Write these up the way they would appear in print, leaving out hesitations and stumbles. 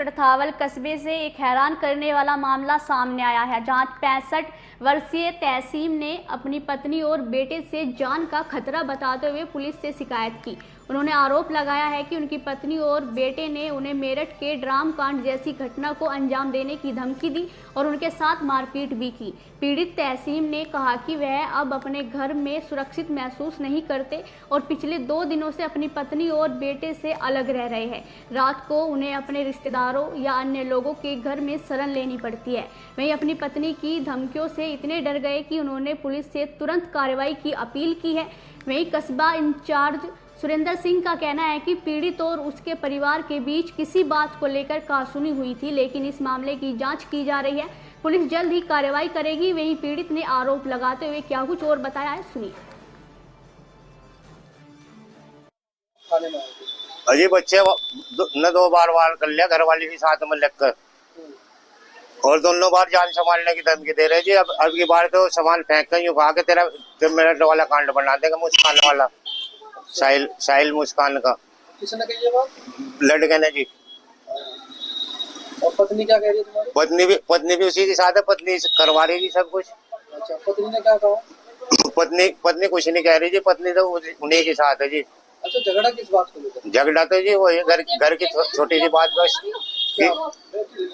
चड़थावल कस्बे से एक हैरान करने वाला मामला सामने आया है, जहां 65 वर्षीय तहसीम ने अपनी पत्नी और बेटे से जान का खतरा बताते हुए पुलिस से शिकायत की। उन्होंने आरोप लगाया है कि उनकी पत्नी और बेटे ने उन्हें मेरठ के ड्राम कांड जैसी घटना को अंजाम देने की धमकी दी और उनके साथ मारपीट भी की। पीड़ित तहसीम ने कहा कि वह अब अपने घर में सुरक्षित महसूस नहीं करते और पिछले 2 दिनों से अपनी पत्नी और बेटे से अलग रह रहे हैं। रात को उन्हें अपने रिश्तेदारों या अन्य लोगों के घर में शरण लेनी पड़ती है। वहीं अपनी पत्नी की धमकियों से इतने डर गए कि उन्होंने पुलिस से तुरंत कार्रवाई की अपील की है। वहीं कस्बा इंचार्ज सुरेंद्र सिंह का कहना है कि पीड़ित और उसके परिवार के बीच किसी बात को लेकर कहासुनी हुई थी, लेकिन इस मामले की जांच की जा रही है। पुलिस जल्द ही कार्रवाई करेगी। वहीं पीड़ित ने आरोप लगाते हुए क्या कुछ और बताया है, सुनिए। अजी बच्चे न 2 बार वार कर लिया घर वाले के साथ में लगकर और दोनों बार जान संभालने की धमकी दे रहे जी। अब की बार तो सामान फेंक कर यूं कहा कि तेरा मेरठ वाला कांड बना देगा, मुस्कान वाला साहिल मुस्कान का। किसने कही ये बात? लड़के ने जी। और पत्नी क्या कह रही है तुम्हारी? पत्नी भी उसी के साथ है, पत्नी करवा रही जी सब कुछ। अच्छा, पत्नी ने क्या कहा? पत्नी कुछ नहीं कह रही जी, पत्नी तो उन्हीं के साथ है जी। अच्छा, झगड़ा किस बात को लेकर? झगड़ा तो जी वही घर की छोटी सी बात, बस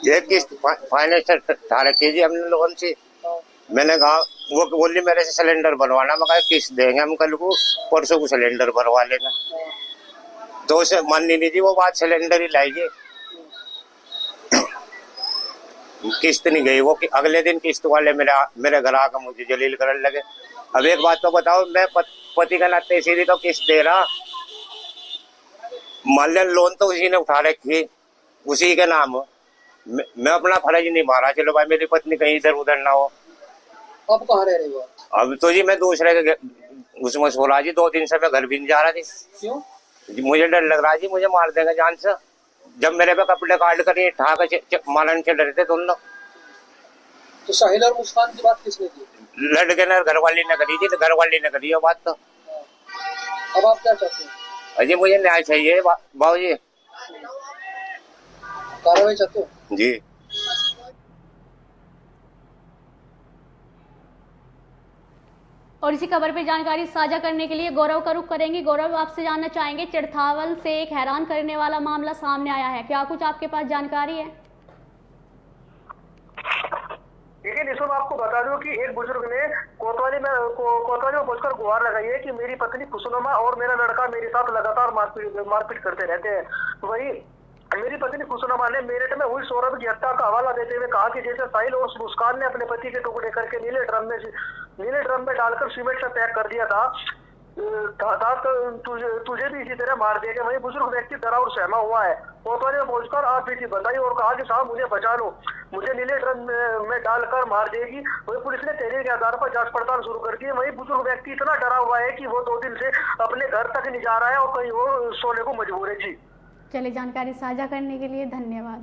एक किस्त फाइनेंस था रखी जी हमने लोगों से। मैंने कहा, वो बोली मेरे से सिलेंडर भरवाना। मैं कहा किस्त देंगे हम कल को, परसों को सिलेंडर भरवा लेंगे। तो उसे माननी नहीं जी वो बात, सिलेंडर ही लाएगी। किस्त नहीं गई वो, अगले दिन किस्त वाले मेरे घर आकर मुझे जलील करने लगे। अब एक बात तो बताओ, मैं पति का नाते सीधी तो किस्त दे रहा, मान लिया लोन तो उसी ने उठा रखी, उसी के नाम। मैं अपना फर्ज नहीं मारा, चलो भाई मेरी पत्नी कहीं इधर उधर ना हो। अब कहाँ रह रही हो? अब तो जी मैं दूसरे के उसमें सो रहा जी, 2 दिन से मैं घर भी नहीं जा रहा थी। क्यों? मुझे डर लग रहा जी, मुझे मार देगा जान से। जब मेरे पे कपड़े काट कर ठाक मारने से डरे थे दोनों। तो साहिल और मुस्कान की बात किसने की? लड़के ने घर वाली ने करी थी, घर वाली ने करी वो बात। तो अब आप क्या चाहते हैं? अजी मुझे न्याय चाहिए बाबू जी। कार्रवाई चाहते हो जी। और इसी खबर पे जानकारी साझा करने के लिए गौरव का रुख करेंगे। गौरव, आपसे जानना चाहेंगे, चड़थावल से एक हैरान करने वाला मामला सामने आया है, क्या कुछ आपके पास जानकारी है? लेकिन इसमें आपको बता दूं कि एक बुजुर्ग ने कोतवाली में पहुंचकर गुहार लगाई है कि मेरी पत्नी खुशनुमा और मेरा लड़का मेरे साथ लगातार मारपीट करते रहते हैं। वही मेरी पत्नी खुशनुमा ने मेरठ में हुई सौरभ की हत्या का हवाला देते हुए कहा कि जैसे साहिल और मुस्कान ने अपने पति के टुकड़े करके नीले ड्रम में डालकर सीमेंट से पैक कर दिया था, तुझे भी इसी तरह मार देगा। वही बुजुर्ग व्यक्ति डरा और सहमा हुआ है। कोतवाली में पहुंचकर आप बीती बताई और कहा कि साहब मुझे बचा लो, मुझे नीले ड्रम में डालकर मार देगी। वही पुलिस ने तहरीर के आधार पर जांच पड़ताल शुरू कर दी है। वही बुजुर्ग व्यक्ति इतना डरा हुआ है कि वो 2 दिन से अपने घर तक नहीं जा रहा है और कहीं और सोने को मजबूर है जी। चलिए, जानकारी साझा करने के लिए धन्यवाद।